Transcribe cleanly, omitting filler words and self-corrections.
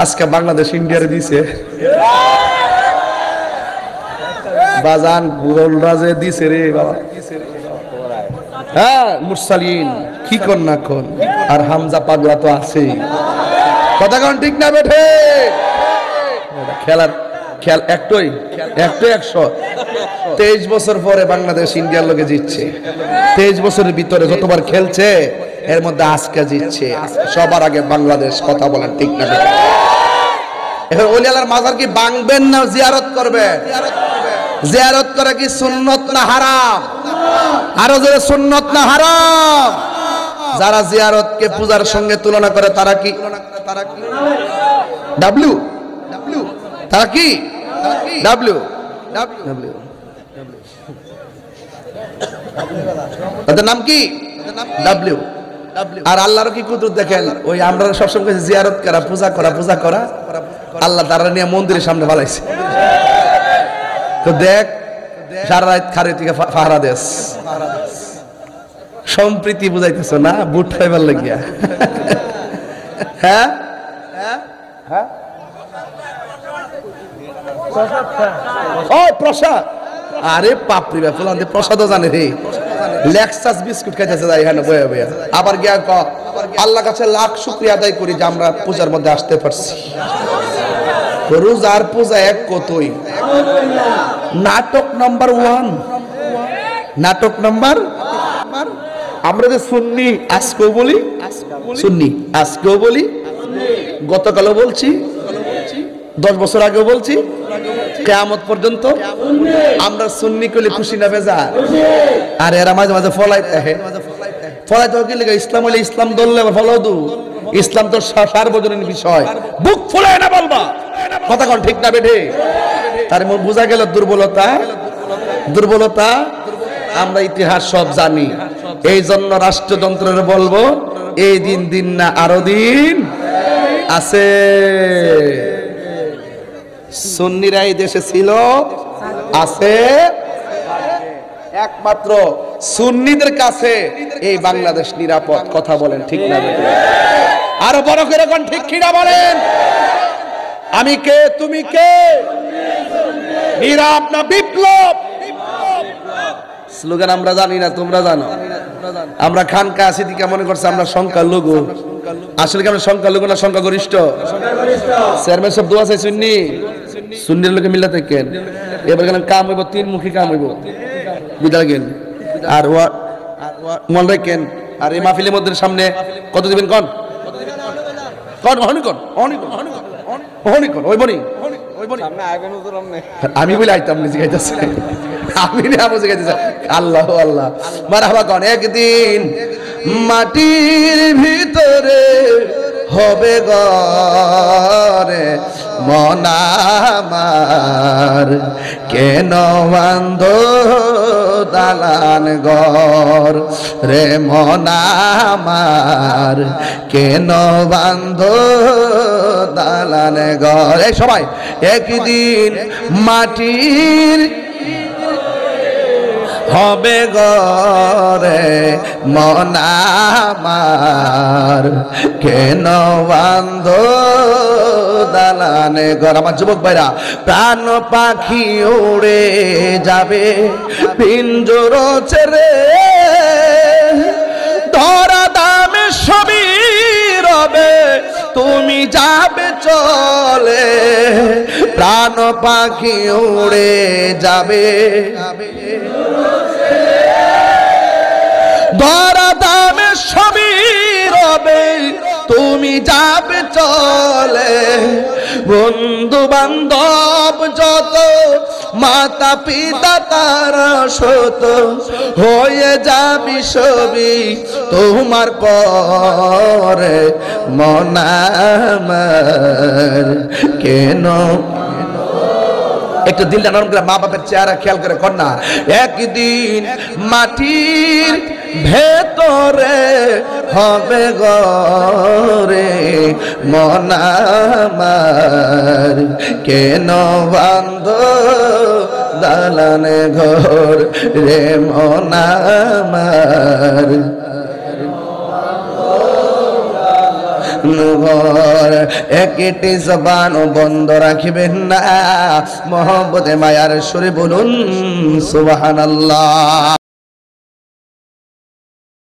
আজকে বাংলাদেশ ইন্ডিয়ারে দিছে বাজান গুগলরা যে দিছে রে বাবা। হ্যাঁ মুরসালিন কি কোন না কোন, আর হামজা পাগলা তো আছে। কথা কোন ঠিক না বেঠে? খেলার খেল একটাই 123 বছর পরে বাংলাদেশ ইন্ডিয়ার লগে জিতছে। 23 বছরের ভিতরে যতবার খেলছে এর মধ্যে আজকে জিতছে। সবার আগে বাংলাদেশ। কথা বলেন ঠিক না বেঠে? এখন ওলি আল্লাহর মাজার কি ভাঙবেন না জিয়ারত করবেন? জিয়ারত করা কি সুন্নত না হারাম? আরো জোরে সুন্নত না হারাম? যারা জিয়ারতকে পূজার সঙ্গে তুলনা করে তারা কি ডাব্লিউ? তারা কি ডাব্লিউ? তাদের নাম কি ডাব্লিউ? আর আল্লাহর কি কুদরত দেখেন। ওই আমরা সবসময় জিয়ারত করা, পূজা করা, আল্লাহ তারা নিয়ে মন্দিরের সামনে ফালাইছে। তো দেখ সারা রাত খারে থেকে ফাহারা দেশ সম্প্রীতি বুঝাইতেছ না বুট খাইবার লাগিয়া। হ্যাঁ প্রসাদ, আরে পাপড়ি ব্যাপার প্রসাদও জানে রে। লেক্সাস বিস্কুট খাইতেছে যাই হ্যাঁ বয়া বয়া। আবার গিয়া ক আল্লাহ কাছে লাখ শুকরিয়া আদায় করি যে আমরা পূজার মধ্যে আসতে পারছি। রোজার পূজা এক কতই। নাটক নাম্বার 1, নাটক নাম্বার। আমরা যে সুন্নি আজকেও বলি, সুন্নি আজকেও বলি, গতকালও বলছি, 10 বছর আগেও বলছি, কিয়ামত পর্যন্ত আমরা সুন্নি কইলে খুশি না বেজা? আর এরা মাঝে মাঝে ফলাইতে কি লাগে? ইসলাম হইলে ইসলাম দললে ফলাও দু। ইসলাম তো সার্বজনীন বিষয়, বুক ফুলায় না বলবা। কথা কোন ঠিক না বেঠে? তার বোঝা গেল দুর্বলতা। আমরা ইতিহাস সব জানি, এই জন্য রাষ্ট্রযন্ত্রের বলবো এই দিন না আরো দিন আছে। সুন্নিরা এই দেশে ছিল, আছে, একমাত্র সুন্নিদের কাছে এই বাংলাদেশ নিরাপদ। কথা বলেন ঠিক না বেঠে? আরো বড় করে কোন ঠিক কিনা বলেন? আমি কে, তুমি কে? নীরব না বিপ্লব? স্লোগান আমরা জানি না, তোমরা জানো। আমরা খানকা আছি দিকে মনে করছে আমরা সংখ্যালঘু। আসলে কি আমরা সংখ্যালঘু না সংখ্যাগরিষ্ঠ? চেয়ারম্যান সব দোয়া চাই সুন্নির লোকে মিল্লা থাকেন। এবার গেলেন কাম হইব, 3 মুখী কাম হইব, বুঝা গেল। আর মনে রাখেন, আর এই মাহফিলের মধ্যে সামনে কত দিবেন কন? আমি বলে আইতাম নিজে গাইতেছে, আমি না বুঝে গাইতেছে। আল্লাহ আল্লাহ মারহাবা কন। একদিন মাটির ভিতরে হবে ঘরে মন আমার, কেন বান্ধ দালান ঘর রে মন আমার, কেন বান্ধ দালান ঘর। এই সবাই একদিন মাটির হবে ঘরে মন আমার, কেন বান্ধ দালানে ঘর। আমার যুবক ভাইরা, প্রাণ পাখি উড়ে যাবে পিঞ্জর ছেড়ে, ধরা দামে সবই রবে তুমি যাবে চলে। প্রাণ পাখি উড়ে যাবে, ধরা দামে সবই রবে তুমি যাবে চলে। বন্ধু বান্ধব যত, মাতা পিতা তারা শত, হয়ে যাবি সবই তোমার পরে মন আমার, কেন। একটু দিলটা নরম করে মা বাপের চেহারা খেয়াল করে কর না। একদিন মাটির ভেতরে হবে ঘরে মন আমার, কেন বান্ধ দালানে ঘর রে মন আমার, নূর একটি জবান বন্ধ রাখবেন না মহব্বতে মায়ার সুরে বলুন সুবহানাল্লাহ।